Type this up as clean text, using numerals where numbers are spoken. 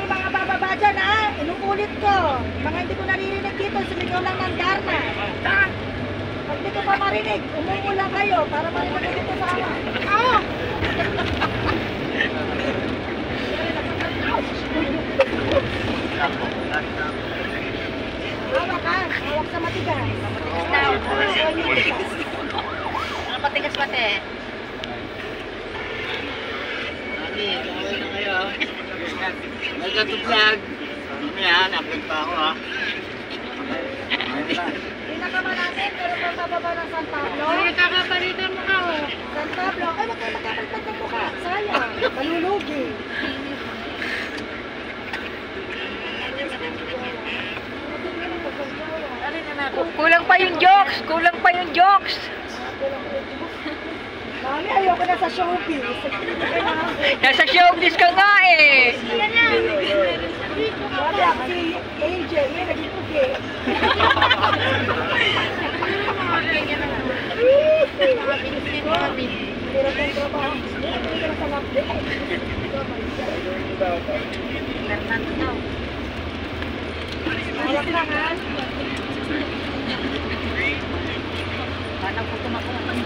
Mga bababa dyan ha, inuulit ko. Mga hindi ko naririnig dito, sumigaw lang ng Darna. Pag di ko pa marinig, umuho lang kayo para marinig dito sa ama. Hawak ha, hawak sa matigas. Ano patigas pati? Mami, kawal na kayo. Welcome to vlog. Yan, upload pa ako ha. Pinakama natin, pero kung bababa ng San Pablo. Ay, kakapalitan mo ka oh. San Pablo, ay wag kayo magkapalitan ng mukha. Sayang, malulugi. Kulang pa yung jokes! Kulang pa yung jokes! Mami, ayoko na sa showbiz. Nasa showbiz ka nga eh! Mami, ako si AJ, yun, naging pugi. Hirap ng trabaho. Hindi ka na sa lapde. Fernando daw. Hawak lang ha. Paano ko tumakuha ng